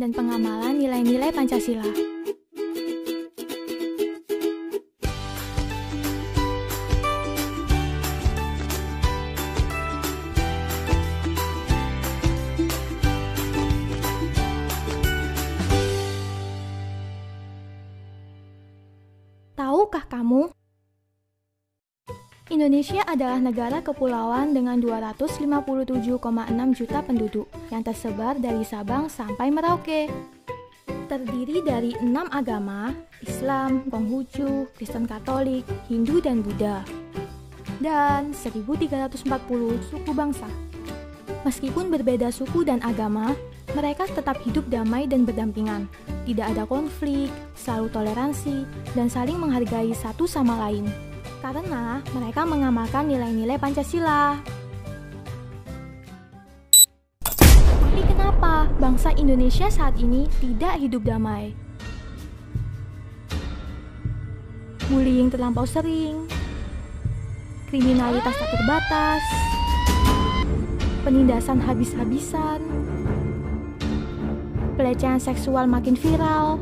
dan pengamalan nilai-nilai Pancasila. Tahukah kamu? Indonesia adalah negara kepulauan dengan 257,6 juta penduduk yang tersebar dari Sabang sampai Merauke. Terdiri dari 6 agama, Islam, Konghucu, Kristen Katolik, Hindu dan Buddha, dan 1340 suku bangsa. Meskipun berbeda suku dan agama, mereka tetap hidup damai dan berdampingan. Tidak ada konflik, selalu toleransi, dan saling menghargai satu sama lain. Karena mereka mengamalkan nilai-nilai Pancasila. Tapi kenapa bangsa Indonesia saat ini tidak hidup damai? Bullying terlampau sering, kriminalitas tak terbatas, penindasan habis-habisan, pelecehan seksual makin viral,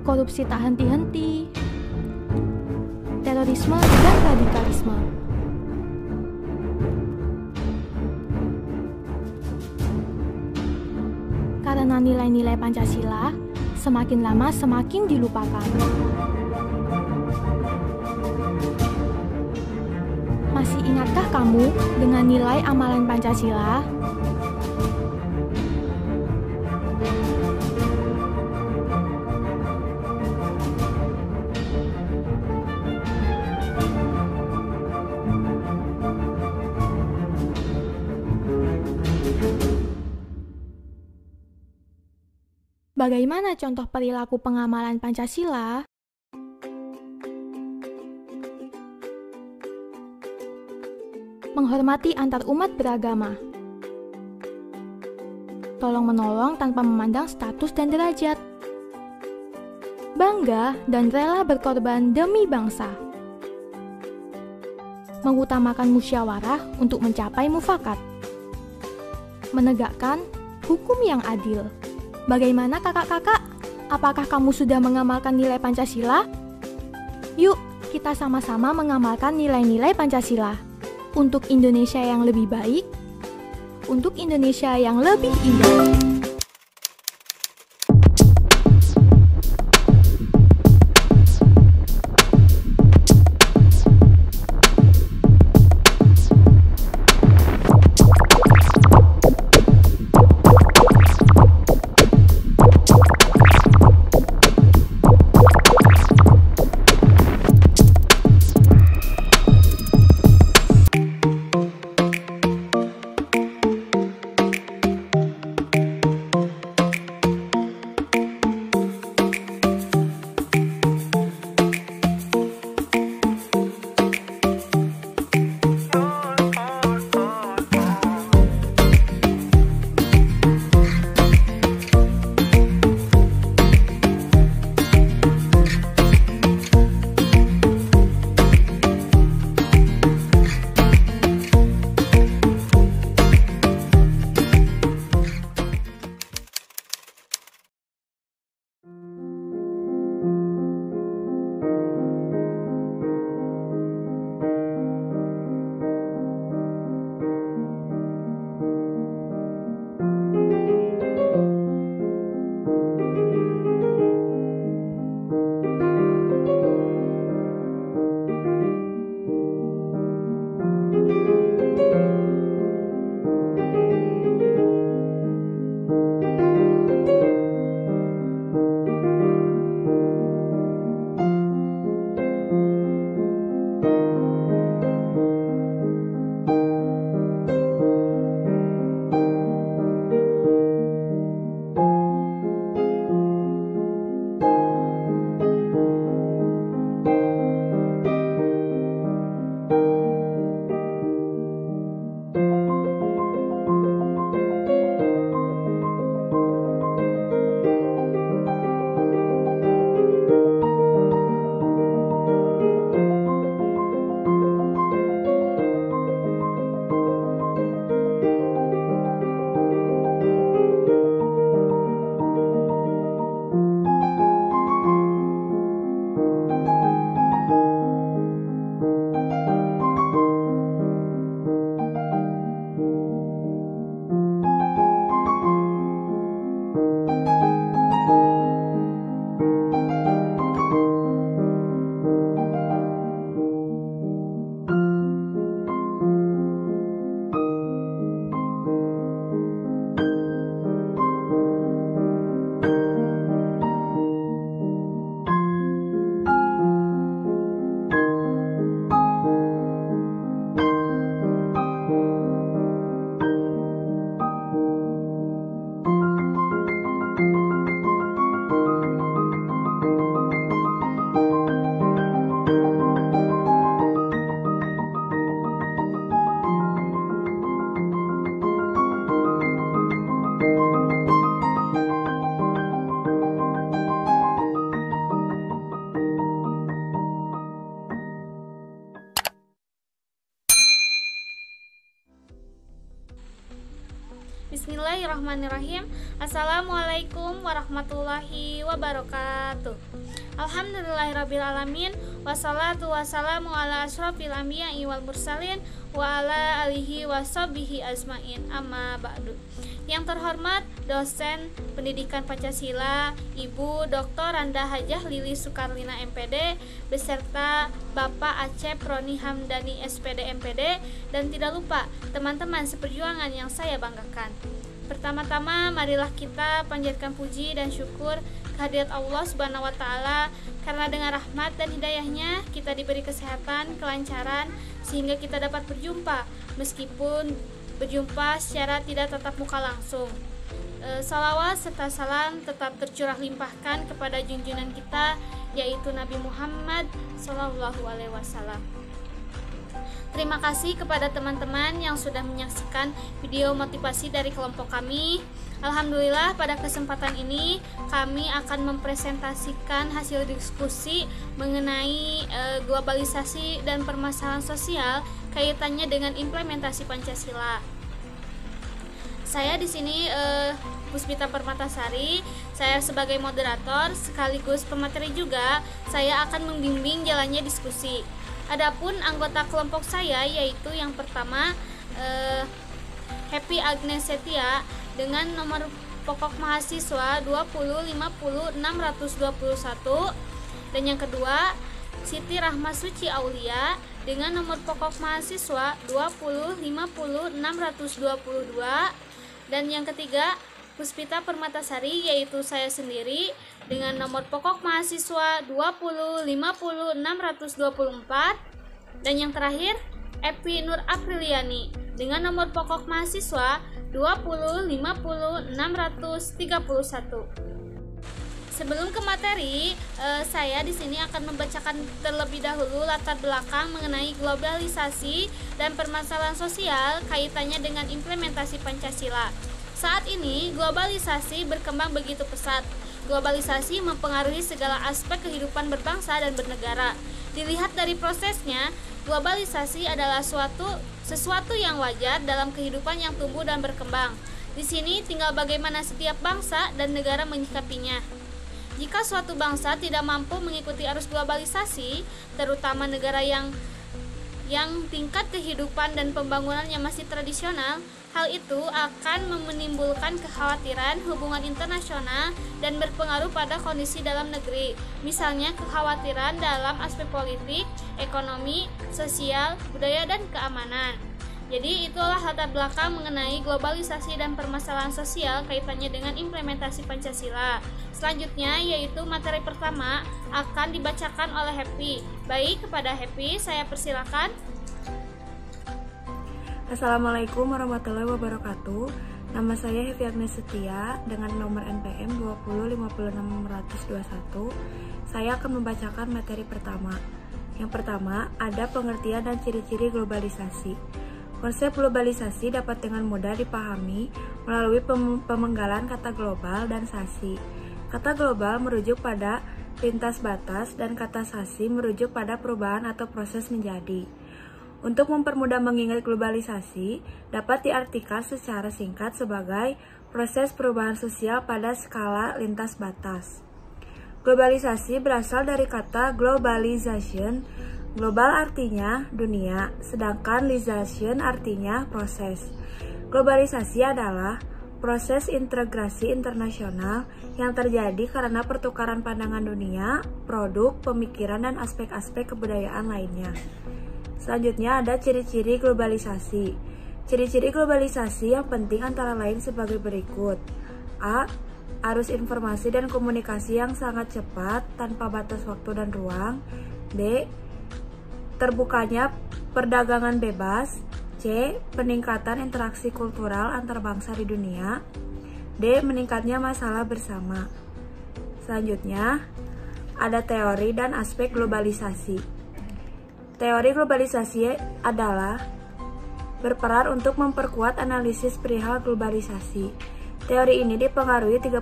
korupsi tak henti-henti, terorisme dan radikalisme. Karena nilai-nilai Pancasila semakin lama semakin dilupakan. Masih ingatkah kamu dengan nilai amalan Pancasila? Bagaimana contoh perilaku pengamalan Pancasila? Menghormati antar umat beragama. Tolong-menolong tanpa memandang status dan derajat. Bangga dan rela berkorban demi bangsa. Mengutamakan musyawarah untuk mencapai mufakat. Menegakkan hukum yang adil. Bagaimana kakak-kakak? Apakah kamu sudah mengamalkan nilai Pancasila? Yuk, kita sama-sama mengamalkan nilai-nilai Pancasila. Untuk Indonesia yang lebih baik, untuk Indonesia yang lebih indah. Bismillahirrahmanirrahim. Assalamualaikum warahmatullahi wabarakatuh. Alhamdulillahirrabbilalamin. Wassalatu wassalamu ala asyrafil anbiya'i wal mursalin wa ala alihi washabihi ajmain. Amma ba'du. Yang terhormat dosen pendidikan Pancasila Ibu Dr. Randa Hajah Lili Sukarlina MPD beserta Bapak Acep Roni Hamdani SPD MPD, dan tidak lupa teman-teman seperjuangan yang saya banggakan. Pertama-tama marilah kita panjatkan puji dan syukur kehadirat Allah Subhanahu wa taala, karena dengan rahmat dan hidayahnya kita diberi kesehatan, kelancaran sehingga kita dapat berjumpa meskipun berjumpa secara tidak tatap muka langsung. Salawat serta salam tetap tercurah limpahkan kepada junjungan kita, yaitu Nabi Muhammad SAW. Terima kasih kepada teman-teman yang sudah menyaksikan video motivasi dari kelompok kami. Alhamdulillah, pada kesempatan ini kami akan mempresentasikan hasil diskusi mengenai globalisasi dan permasalahan sosial kaitannya dengan implementasi Pancasila. Saya di sini Puspita Permatasari. Saya sebagai moderator sekaligus pemateri juga. Saya akan membimbing jalannya diskusi. Adapun anggota kelompok saya yaitu yang pertama Happy Agnes Setia dengan nomor pokok mahasiswa 2050621, dan yang kedua Siti Rahma Suci Aulia dengan nomor pokok mahasiswa 2050622, dan yang ketiga Puspita Permatasari yaitu saya sendiri dengan nomor pokok mahasiswa 2050624, dan yang terakhir Epi Nur Apriliani dengan nomor pokok mahasiswa 2050631. Sebelum ke materi, saya di sini akan membacakan terlebih dahulu latar belakang mengenai globalisasi dan permasalahan sosial kaitannya dengan implementasi Pancasila. Saat ini, globalisasi berkembang begitu pesat. Globalisasi mempengaruhi segala aspek kehidupan berbangsa dan bernegara. Dilihat dari prosesnya, globalisasi adalah sesuatu yang wajar dalam kehidupan yang tumbuh dan berkembang. Di sini tinggal bagaimana setiap bangsa dan negara menyikapinya. Jika suatu bangsa tidak mampu mengikuti arus globalisasi, terutama negara yang tingkat kehidupan dan pembangunannya masih tradisional, hal itu akan menimbulkan kekhawatiran hubungan internasional dan berpengaruh pada kondisi dalam negeri. Misalnya kekhawatiran dalam aspek politik, ekonomi, sosial, budaya, dan keamanan. Jadi itulah latar belakang mengenai globalisasi dan permasalahan sosial kaitannya dengan implementasi Pancasila. Selanjutnya yaitu materi pertama akan dibacakan oleh Happy. Baik, kepada Happy saya persilakan. Assalamualaikum warahmatullahi wabarakatuh. Nama saya Happy Agnes Setia dengan nomor NPM 2055621. Saya akan membacakan materi pertama. Yang pertama, ada pengertian dan ciri-ciri globalisasi. Konsep globalisasi dapat dengan mudah dipahami melalui pemenggalan kata global dan sasi. Kata global merujuk pada lintas batas dan kata sasi merujuk pada perubahan atau proses menjadi. Untuk mempermudah mengingat globalisasi, dapat diartikan secara singkat sebagai proses perubahan sosial pada skala lintas batas. Globalisasi berasal dari kata globalization. Global artinya dunia, sedangkan lisation artinya proses. Globalisasi adalah proses integrasi internasional yang terjadi karena pertukaran pandangan dunia, produk, pemikiran, dan aspek-aspek kebudayaan lainnya. Selanjutnya ada ciri-ciri globalisasi. Ciri-ciri globalisasi yang penting antara lain sebagai berikut. A. Arus informasi dan komunikasi yang sangat cepat tanpa batas waktu dan ruang. B. Terbukanya perdagangan bebas. C. Peningkatan interaksi kultural antar bangsa di dunia. D. Meningkatnya masalah bersama. Selanjutnya, ada teori dan aspek globalisasi. Teori globalisasi adalah berperan untuk memperkuat analisis perihal globalisasi. Teori ini dipengaruhi tiga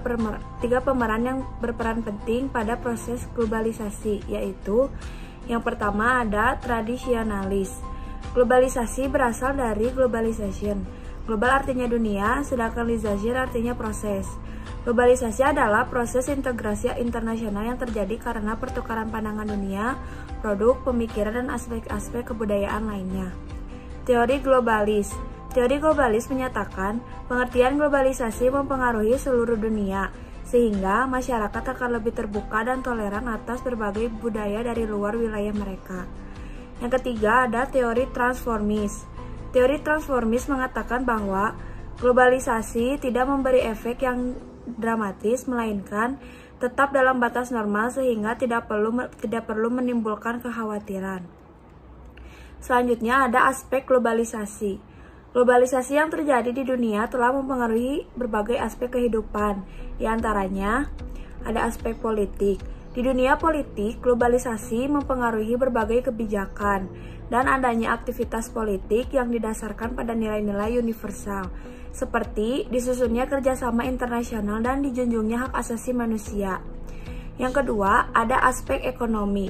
pemeran yang berperan penting pada proses globalisasi, yaitu yang pertama ada tradisionalis. Globalisasi berasal dari globalization. Global artinya dunia, sedangkan Lisazir artinya proses. Globalisasi adalah proses integrasi internasional yang terjadi karena pertukaran pandangan dunia, produk, pemikiran, dan aspek-aspek kebudayaan lainnya. Teori globalis. Teori globalis menyatakan pengertian globalisasi mempengaruhi seluruh dunia, sehingga masyarakat akan lebih terbuka dan toleran atas berbagai budaya dari luar wilayah mereka. Yang ketiga ada teori transformis. Teori transformis mengatakan bahwa globalisasi tidak memberi efek yang dramatis, melainkan tetap dalam batas normal sehingga tidak perlu menimbulkan kekhawatiran. Selanjutnya ada aspek globalisasi. Globalisasi yang terjadi di dunia telah mempengaruhi berbagai aspek kehidupan. Di antaranya ada aspek politik. Di dunia politik, globalisasi mempengaruhi berbagai kebijakan dan adanya aktivitas politik yang didasarkan pada nilai-nilai universal, seperti disusunnya kerjasama internasional dan dijunjungnya hak asasi manusia. Yang kedua, ada aspek ekonomi.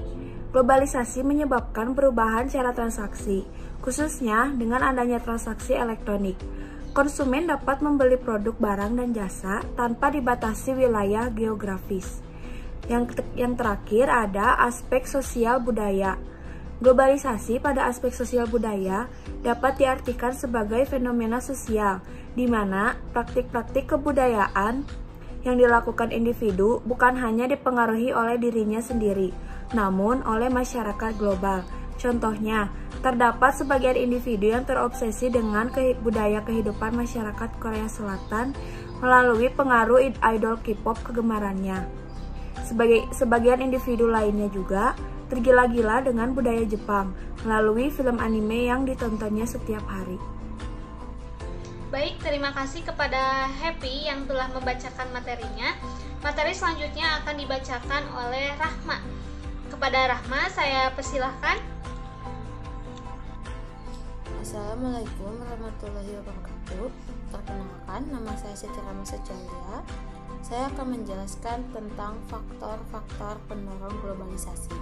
Globalisasi menyebabkan perubahan cara transaksi, khususnya dengan adanya transaksi elektronik. Konsumen dapat membeli produk barang dan jasa tanpa dibatasi wilayah geografis. Yang terakhir ada aspek sosial budaya. Globalisasi pada aspek sosial budaya dapat diartikan sebagai fenomena sosial, di mana praktik-praktik kebudayaan yang dilakukan individu bukan hanya dipengaruhi oleh dirinya sendiri, namun oleh masyarakat global. Contohnya, terdapat sebagian individu yang terobsesi dengan budaya kehidupan masyarakat Korea Selatan melalui pengaruh idol K-pop kegemarannya. Sebagian individu lainnya juga tergila-gila dengan budaya Jepang melalui film anime yang ditontonnya setiap hari. Baik, terima kasih kepada Happy yang telah membacakan materinya. Materi selanjutnya akan dibacakan oleh Rahma. Kepada Rahma, saya persilahkan. Assalamualaikum warahmatullahi wabarakatuh. Perkenalkan, nama saya Siti Ramasa Jalia. Saya akan menjelaskan tentang faktor-faktor pendorong globalisasi.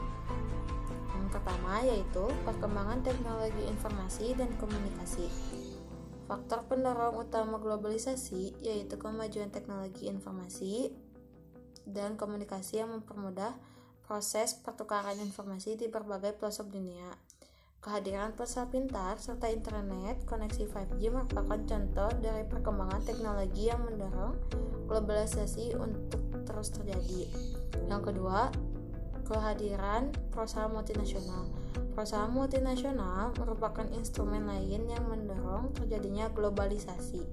Yang pertama yaitu perkembangan teknologi informasi dan komunikasi. Faktor pendorong utama globalisasi yaitu kemajuan teknologi informasi dan komunikasi yang mempermudah proses pertukaran informasi di berbagai pelosok dunia. Kehadiran ponsel pintar serta internet koneksi 5G merupakan contoh dari perkembangan teknologi yang mendorong globalisasi untuk terus terjadi. Yang kedua, kehadiran perusahaan multinasional. Perusahaan multinasional merupakan instrumen lain yang mendorong terjadinya globalisasi.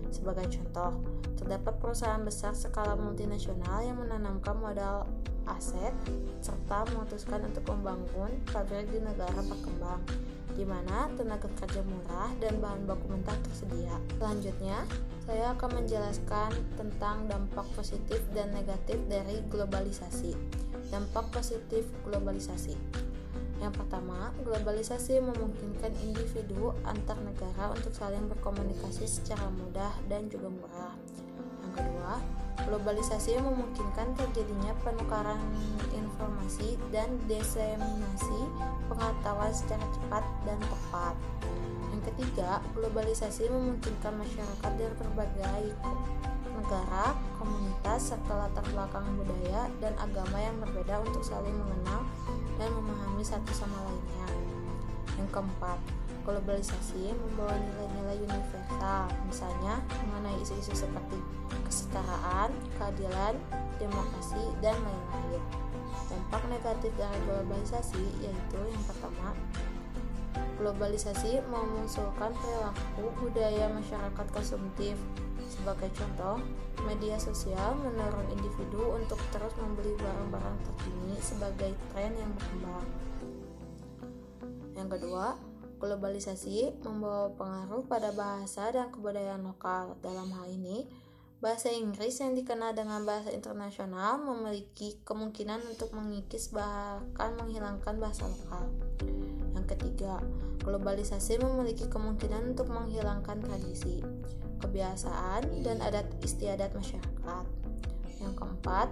Sebagai contoh, terdapat perusahaan besar skala multinasional yang menanamkan modal aset serta memutuskan untuk membangun pabrik di negara berkembang, di mana tenaga kerja murah dan bahan baku mentah tersedia. Selanjutnya, saya akan menjelaskan tentang dampak positif dan negatif dari globalisasi. Dampak positif globalisasi. Yang pertama, globalisasi memungkinkan individu antar negara untuk saling berkomunikasi secara mudah dan juga murah. Yang kedua, globalisasi memungkinkan terjadinya penukaran informasi dan diseminasi pengetahuan secara cepat dan tepat. Yang ketiga, globalisasi memungkinkan masyarakat dari berbagai negara, komunitas, serta latar belakang budaya dan agama yang berbeda untuk saling mengenal dan memahami satu sama lainnya. Yang keempat, globalisasi membawa nilai-nilai universal, misalnya mengenai isu-isu seperti kesetaraan, keadilan, demokrasi, dan lain-lain. Dampak negatif dari globalisasi yaitu yang pertama, globalisasi memunculkan perilaku budaya masyarakat konsumtif. Sebagai contoh, media sosial mendorong individu untuk terus membeli barang-barang terkini sebagai tren yang berkembang. Yang kedua, globalisasi membawa pengaruh pada bahasa dan kebudayaan lokal. Dalam hal ini, bahasa Inggris yang dikenal dengan bahasa internasional memiliki kemungkinan untuk mengikis bahkan menghilangkan bahasa lokal. Yang ketiga, globalisasi memiliki kemungkinan untuk menghilangkan tradisi, kebiasaan, dan adat istiadat masyarakat. Yang keempat,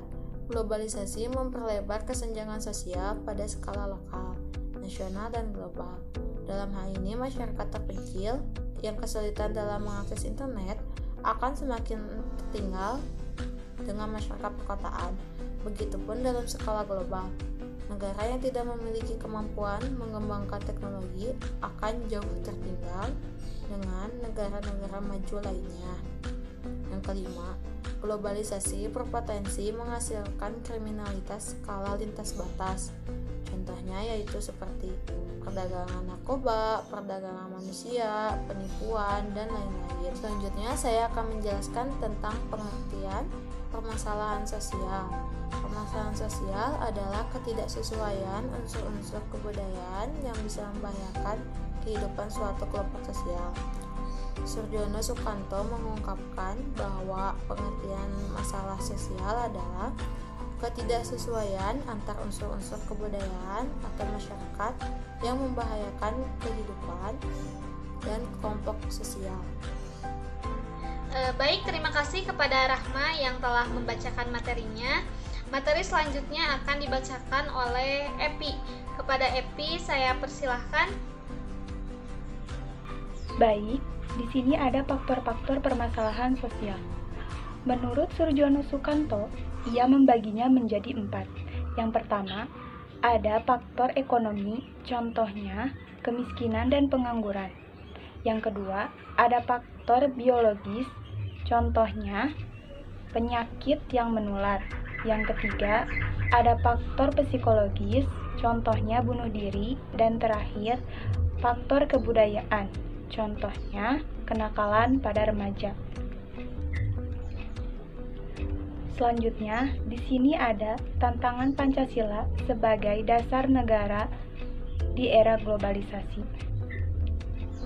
globalisasi memperlebar kesenjangan sosial pada skala lokal, nasional, dan global. Dalam hal ini, masyarakat terpencil yang kesulitan dalam mengakses internet akan semakin tertinggal dengan masyarakat perkotaan. Begitupun dalam skala global. Negara yang tidak memiliki kemampuan mengembangkan teknologi akan jauh tertinggal dengan negara-negara maju lainnya. Yang kelima, globalisasi berpotensi menghasilkan kriminalitas skala lintas batas. Contohnya yaitu seperti perdagangan narkoba, perdagangan manusia, penipuan, dan lain-lain. Selanjutnya, saya akan menjelaskan tentang pengertian permasalahan sosial. Permasalahan sosial adalah ketidaksesuaian unsur-unsur kebudayaan yang bisa membahayakan kehidupan suatu kelompok sosial. Surjono Sukanto mengungkapkan bahwa pengertian masalah sosial adalah ketidaksesuaian antar unsur-unsur kebudayaan atau masyarakat yang membahayakan kehidupan dan kelompok sosial. Baik, terima kasih kepada Rahma yang telah membacakan materinya. Materi selanjutnya akan dibacakan oleh Epi. Kepada Epi, saya persilahkan. Baik, di sini ada faktor-faktor permasalahan sosial. Menurut Surjono Sukanto, ia membaginya menjadi 4. Yang pertama, ada faktor ekonomi, contohnya kemiskinan dan pengangguran. Yang kedua, ada faktor biologis, contohnya penyakit yang menular. Yang ketiga, ada faktor psikologis, contohnya bunuh diri. Dan terakhir, faktor kebudayaan, contohnya kenakalan pada remaja. Selanjutnya, di sini ada tantangan Pancasila sebagai dasar negara di era globalisasi.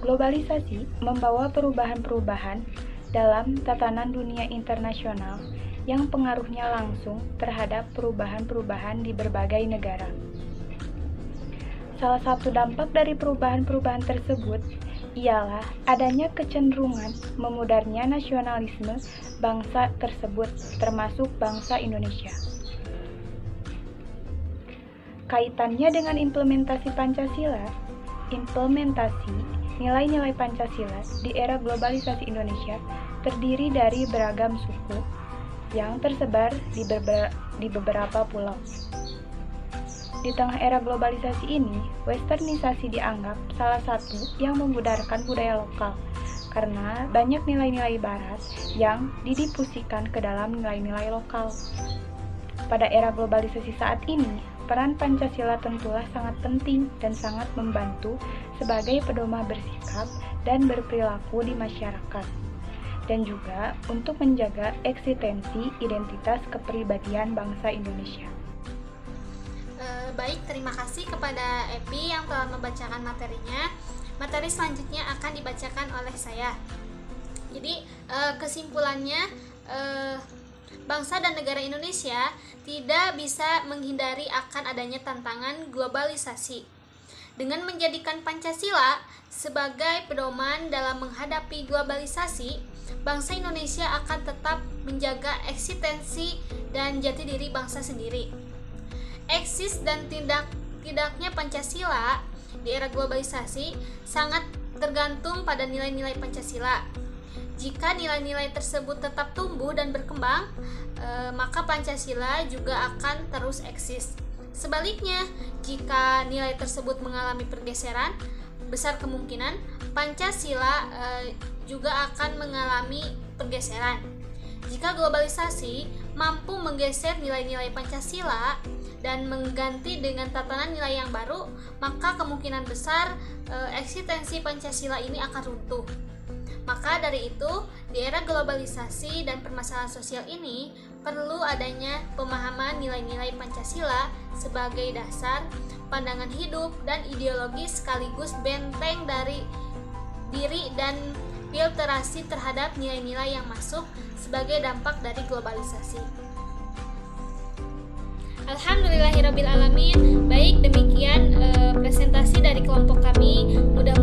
Globalisasi membawa perubahan-perubahan dalam tatanan dunia internasional yang pengaruhnya langsung terhadap perubahan-perubahan di berbagai negara. Salah satu dampak dari perubahan-perubahan tersebut ialah adanya kecenderungan memudarnya nasionalisme bangsa tersebut, termasuk bangsa Indonesia. Kaitannya dengan implementasi Pancasila, implementasi nilai-nilai Pancasila di era globalisasi Indonesia terdiri dari beragam suku yang tersebar di beberapa pulau. Di tengah era globalisasi ini, westernisasi dianggap salah satu yang memudarkan budaya lokal, karena banyak nilai-nilai barat yang didifusikan ke dalam nilai-nilai lokal. Pada era globalisasi saat ini, peran Pancasila tentulah sangat penting dan sangat membantu sebagai pedoman bersikap dan berperilaku di masyarakat, dan juga untuk menjaga eksistensi identitas kepribadian bangsa Indonesia. Baik, terima kasih kepada Epi yang telah membacakan materinya. Materi selanjutnya akan dibacakan oleh saya. Jadi, kesimpulannya, bangsa dan negara Indonesia tidak bisa menghindari akan adanya tantangan globalisasi. Dengan menjadikan Pancasila sebagai pedoman dalam menghadapi globalisasi, bangsa Indonesia akan tetap menjaga eksistensi dan jati diri bangsa sendiri. Eksis dan tidaknya Pancasila di era globalisasi sangat tergantung pada nilai-nilai Pancasila. Jika nilai-nilai tersebut tetap tumbuh dan berkembang, maka Pancasila juga akan terus eksis. Sebaliknya, jika nilai tersebut mengalami pergeseran, besar kemungkinan Pancasila juga akan mengalami pergeseran. Jika globalisasi mampu menggeser nilai-nilai Pancasila dan mengganti dengan tatanan nilai yang baru, maka kemungkinan besar eksistensi Pancasila ini akan runtuh. Maka dari itu, di era globalisasi dan permasalahan sosial ini, perlu adanya pemahaman nilai-nilai Pancasila sebagai dasar pandangan hidup dan ideologi sekaligus benteng dari diri dan filterasi terhadap nilai-nilai yang masuk sebagai dampak dari globalisasi. Alhamdulillahirrabbilalamin. Baik, demikian presentasi dari kelompok kami. Mudah